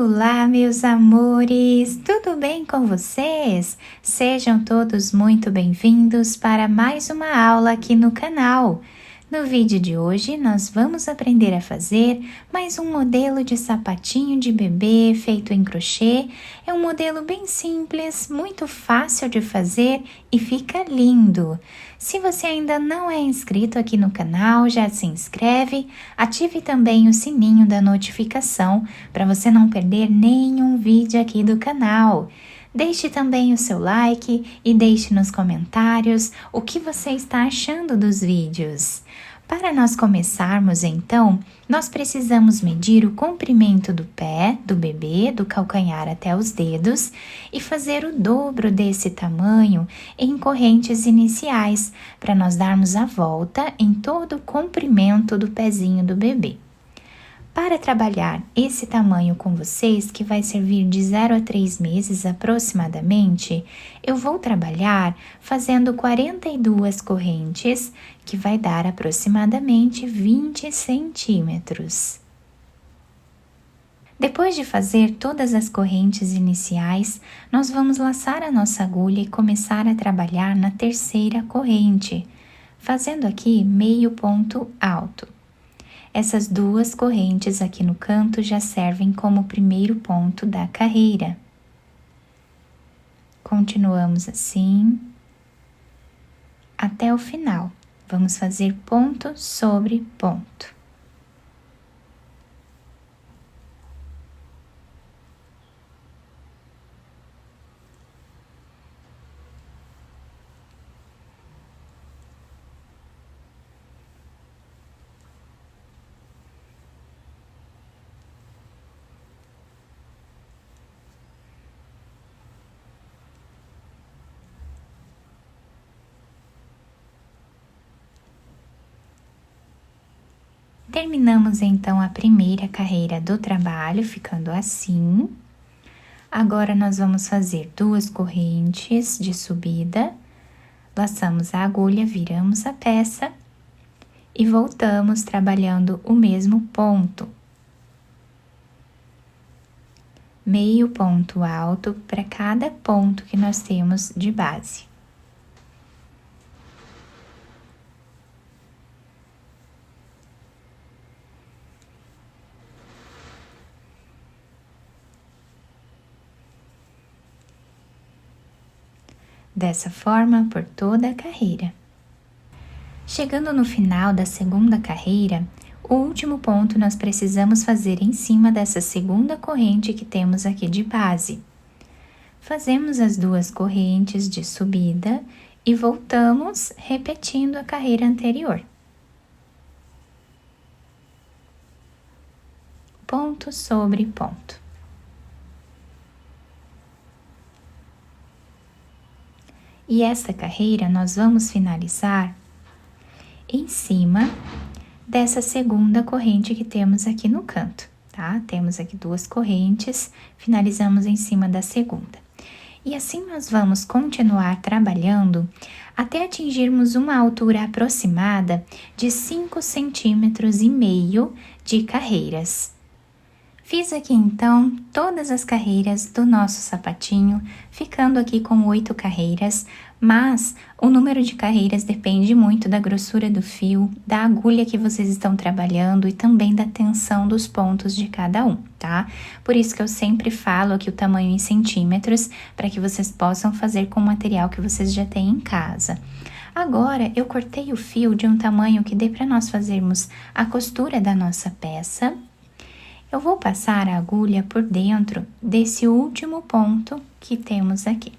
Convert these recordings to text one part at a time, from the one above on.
Olá, meus amores! Tudo bem com vocês? Sejam todos muito bem-vindos para mais uma aula aqui no canal. No vídeo de hoje, nós vamos aprender a fazer mais um modelo de sapatinho de bebê feito em crochê. É um modelo bem simples, muito fácil de fazer e fica lindo. Se você ainda não é inscrito aqui no canal, já se inscreve, ative também o sininho da notificação para você não perder nenhum vídeo aqui do canal. Deixe também o seu like e deixe nos comentários o que você está achando dos vídeos. Para nós começarmos então, nós precisamos medir o comprimento do pé do bebê, do calcanhar até os dedos, e fazer o dobro desse tamanho em correntes iniciais, para nós darmos a volta em todo o comprimento do pezinho do bebê. Para trabalhar esse tamanho com vocês, que vai servir de 0 a 3 meses aproximadamente, eu vou trabalhar fazendo 42 correntes, que vai dar aproximadamente 20 centímetros. Depois de fazer todas as correntes iniciais, nós vamos laçar a nossa agulha e começar a trabalhar na terceira corrente, fazendo aqui meio ponto alto. Essas duas correntes aqui no canto já servem como primeiro ponto da carreira. Continuamos assim até o final. Vamos fazer ponto sobre ponto. Terminamos então a primeira carreira do trabalho, ficando assim. Agora, nós vamos fazer duas correntes de subida, laçamos a agulha, viramos a peça e voltamos trabalhando o mesmo ponto. Meio ponto alto para cada ponto que nós temos de base. Dessa forma, por toda a carreira. Chegando no final da segunda carreira, o último ponto nós precisamos fazer em cima dessa segunda corrente que temos aqui de base. Fazemos as duas correntes de subida e voltamos repetindo a carreira anterior. Ponto sobre ponto. E essa carreira nós vamos finalizar em cima dessa segunda corrente que temos aqui no canto, tá? Temos aqui duas correntes, finalizamos em cima da segunda. E assim nós vamos continuar trabalhando até atingirmos uma altura aproximada de 5,5 centímetros de carreiras. Fiz aqui então todas as carreiras do nosso sapatinho, ficando aqui com 8 carreiras, mas o número de carreiras depende muito da grossura do fio, da agulha que vocês estão trabalhando e também da tensão dos pontos de cada um, tá? Por isso que eu sempre falo aqui o tamanho em centímetros, para que vocês possam fazer com o material que vocês já têm em casa. Agora, eu cortei o fio de um tamanho que dê para nós fazermos a costura da nossa peça. Eu vou passar a agulha por dentro desse último ponto que temos aqui,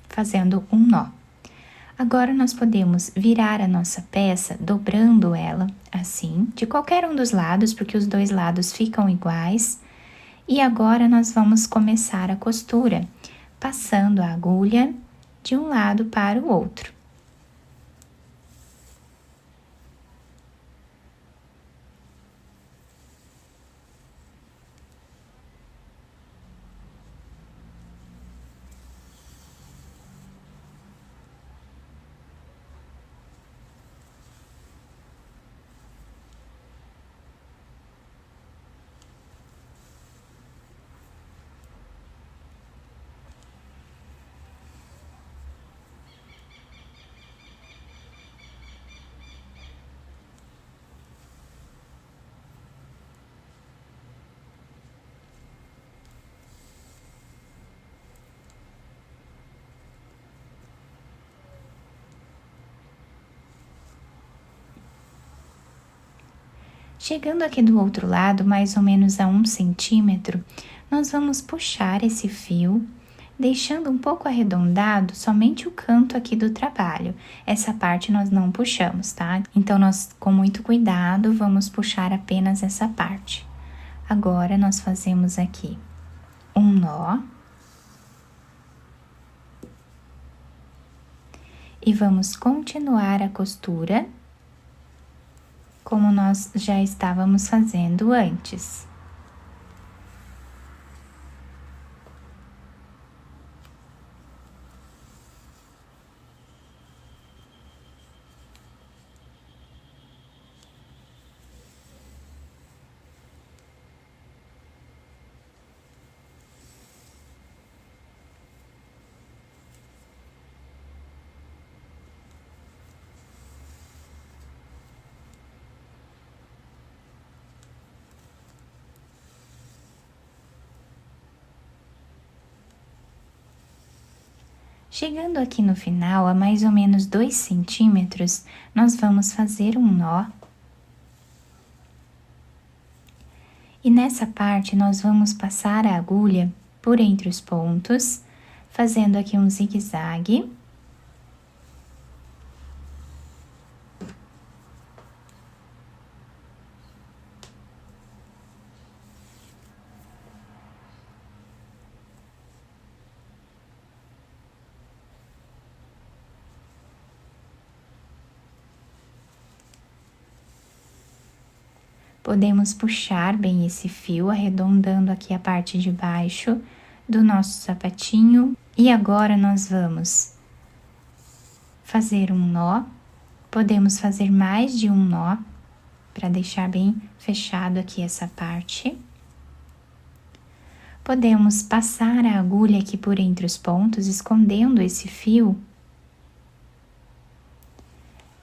fazendo um nó. Agora, nós podemos virar a nossa peça, dobrando ela assim, de qualquer um dos lados, porque os dois lados ficam iguais. E agora, nós vamos começar a costura, passando a agulha de um lado para o outro. Chegando aqui do outro lado, mais ou menos a 1 centímetro, nós vamos puxar esse fio, deixando um pouco arredondado somente o canto aqui do trabalho. Essa parte nós não puxamos, tá? Então, nós, com muito cuidado, vamos puxar apenas essa parte. Agora, nós fazemos aqui um nó. E vamos continuar a costura como nós já estávamos fazendo antes. Chegando aqui no final, a mais ou menos 2 centímetros, nós vamos fazer um nó. E nessa parte, nós vamos passar a agulha por entre os pontos, fazendo aqui um zigue-zague. Podemos puxar bem esse fio, arredondando aqui a parte de baixo do nosso sapatinho. E agora, nós vamos fazer um nó. Podemos fazer mais de um nó, para deixar bem fechado aqui essa parte. Podemos passar a agulha aqui por entre os pontos, escondendo esse fio.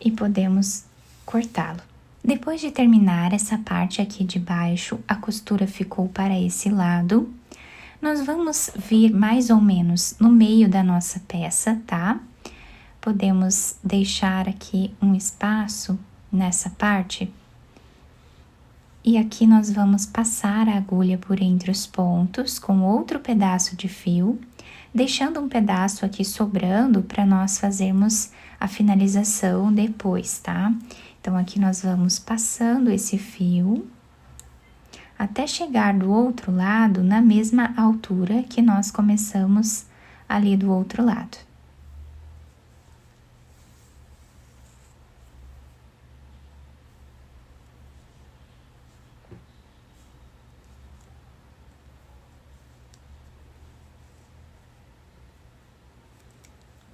E podemos cortá-lo. Depois de terminar essa parte aqui de baixo, a costura ficou para esse lado. Nós vamos vir mais ou menos no meio da nossa peça, tá? Podemos deixar aqui um espaço nessa parte. E aqui nós vamos passar a agulha por entre os pontos com outro pedaço de fio, deixando um pedaço aqui sobrando para nós fazermos a finalização depois, tá? Então, aqui nós vamos passando esse fio até chegar do outro lado na mesma altura que nós começamos ali do outro lado.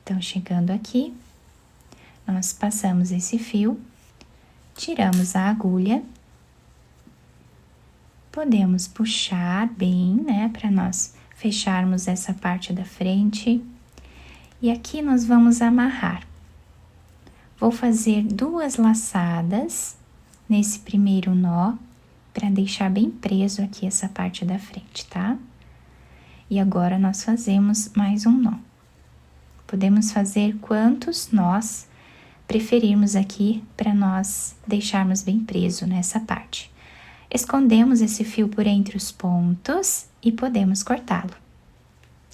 Então, chegando aqui, nós passamos esse fio. Tiramos a agulha, podemos puxar bem, né, para nós fecharmos essa parte da frente. E aqui nós vamos amarrar. Vou fazer 2 laçadas nesse primeiro nó, para deixar bem preso aqui essa parte da frente, tá? E agora nós fazemos mais um nó. Podemos fazer quantos nós preferirmos aqui para nós deixarmos bem preso nessa parte. Escondemos esse fio por entre os pontos e podemos cortá-lo.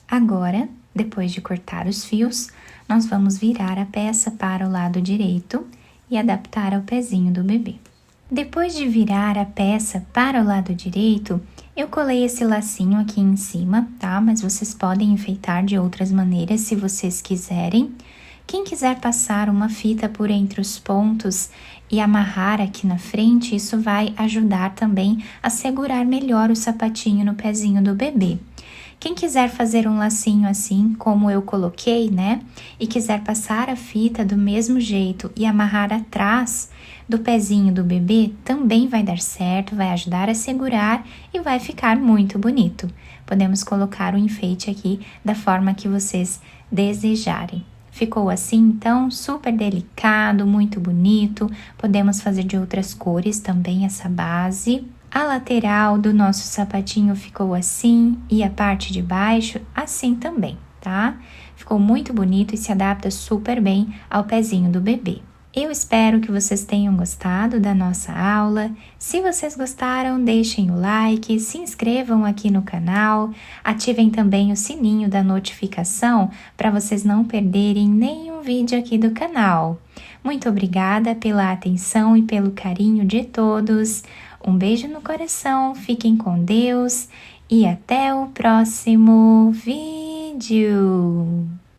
Agora, depois de cortar os fios, nós vamos virar a peça para o lado direito e adaptar ao pezinho do bebê. Depois de virar a peça para o lado direito, eu colei esse lacinho aqui em cima, tá? Mas vocês podem enfeitar de outras maneiras se vocês quiserem. Quem quiser passar uma fita por entre os pontos e amarrar aqui na frente, isso vai ajudar também a segurar melhor o sapatinho no pezinho do bebê. Quem quiser fazer um lacinho assim, como eu coloquei, né? E quiser passar a fita do mesmo jeito e amarrar atrás do pezinho do bebê, também vai dar certo, vai ajudar a segurar e vai ficar muito bonito. Podemos colocar o enfeite aqui da forma que vocês desejarem. Ficou assim, então, super delicado, muito bonito. Podemos fazer de outras cores também essa base. A lateral do nosso sapatinho ficou assim e a parte de baixo assim também, tá? Ficou muito bonito e se adapta super bem ao pezinho do bebê. Eu espero que vocês tenham gostado da nossa aula. Se vocês gostaram, deixem o like, se inscrevam aqui no canal, ativem também o sininho da notificação para vocês não perderem nenhum vídeo aqui do canal. Muito obrigada pela atenção e pelo carinho de todos. Um beijo no coração, fiquem com Deus e até o próximo vídeo.